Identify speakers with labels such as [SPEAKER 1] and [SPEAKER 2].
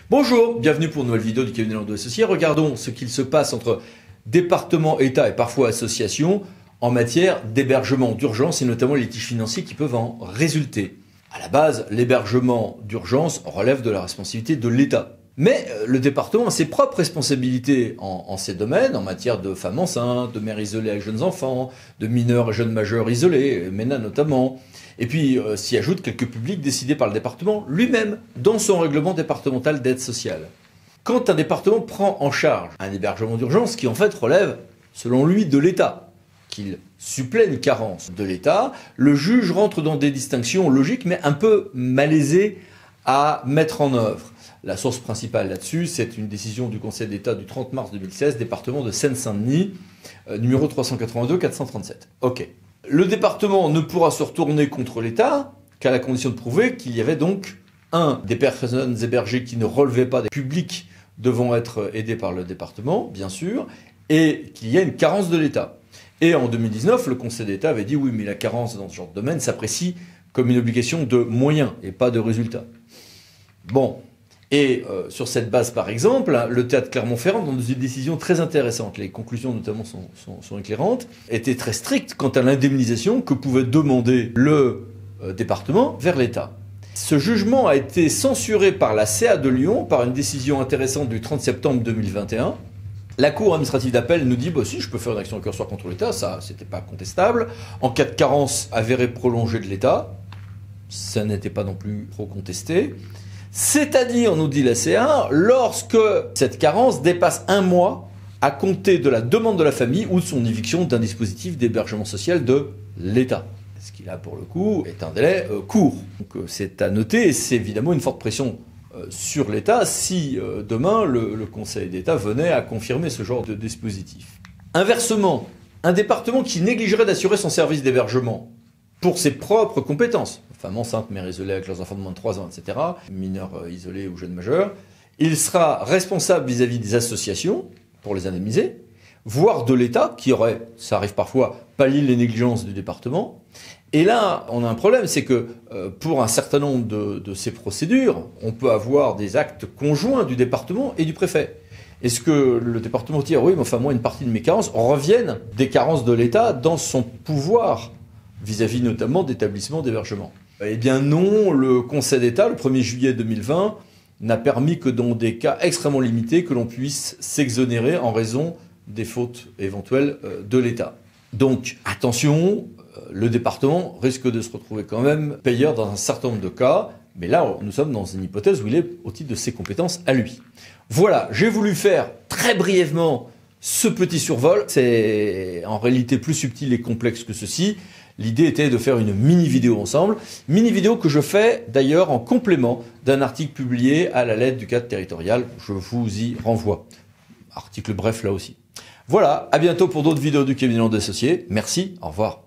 [SPEAKER 1] Bonjour, bienvenue pour une nouvelle vidéo du cabinet Landau Associés. Regardons ce qu'il se passe entre départements, État et parfois associations en matière d'hébergement d'urgence et notamment les litiges financiers qui peuvent en résulter. À la base, l'hébergement d'urgence relève de la responsabilité de l'État. Mais le département a ses propres responsabilités en ces domaines, en matière de femmes enceintes, de mères isolées avec jeunes enfants, de mineurs et jeunes majeurs isolés, MENA notamment. Et puis s'y ajoutent quelques publics décidés par le département lui-même dans son règlement départemental d'aide sociale. Quand un département prend en charge un hébergement d'urgence qui en fait relève, selon lui, de l'État, qu'il supplée une carence de l'État, le juge rentre dans des distinctions logiques mais un peu malaisées à mettre en œuvre. La source principale là-dessus, c'est une décision du Conseil d'État du 30 mars 2016, département de Seine-Saint-Denis, numéro 382-437. Ok. Le département ne pourra se retourner contre l'État qu'à la condition de prouver qu'il y avait donc des personnes hébergées qui ne relevaient pas des publics devant être aidés par le département, bien sûr, et qu'il y a une carence de l'État. Et en 2019, le Conseil d'État avait dit oui, mais la carence dans ce genre de domaine s'apprécie comme une obligation de moyens et pas de résultats. Bon. Et sur cette base, par exemple, le théâtre Clermont-Ferrand, dans une décision très intéressante, les conclusions notamment sont éclairantes, était très stricte quant à l'indemnisation que pouvait demander le département vers l'État. Ce jugement a été censuré par la CA de Lyon par une décision intéressante du 30 septembre 2021. La Cour administrative d'appel nous dit bah, si je peux faire une action récursoire contre l'État, ça c'était pas contestable. En cas de carence avérée prolongée de l'État, ça n'était pas non plus trop contesté. C'est-à-dire, nous dit la CA, lorsque cette carence dépasse un mois à compter de la demande de la famille ou de son éviction d'un dispositif d'hébergement social de l'État. Ce qui là, pour le coup, est un délai court. Donc c'est à noter et c'est évidemment une forte pression sur l'État si demain le Conseil d'État venait à confirmer ce genre de dispositif. Inversement, un département qui négligerait d'assurer son service d'hébergement pour ses propres compétences, femmes enceintes, mères isolées avec leurs enfants de moins de 3 ans, etc., mineurs isolés ou jeunes majeurs, il sera responsable vis-à-vis des associations pour les indemniser, voire de l'État qui aurait, ça arrive parfois, pallié les négligences du département. Et là, on a un problème, c'est que pour un certain nombre de ces procédures, on peut avoir des actes conjoints du département et du préfet. Est-ce que le département dit, oui, mais enfin moi, une partie de mes carences reviennent des carences de l'État dans son pouvoir vis-à-vis notamment d'établissements d'hébergement? Eh bien non, le Conseil d'État, le 1er juillet 2020, n'a permis que dans des cas extrêmement limités que l'on puisse s'exonérer en raison des fautes éventuelles de l'État. Donc attention, le département risque de se retrouver quand même payeur dans un certain nombre de cas, mais là nous sommes dans une hypothèse où il est au titre de ses compétences à lui. Voilà, j'ai voulu faire très brièvement ce petit survol, c'est en réalité plus subtil et complexe que ceci. L'idée était de faire une mini-vidéo ensemble, mini-vidéo que je fais d'ailleurs en complément d'un article publié à la lettre du cadre territorial, je vous y renvoie. Article bref là aussi. Voilà, à bientôt pour d'autres vidéos du cabinet Landau Associés. Merci, au revoir.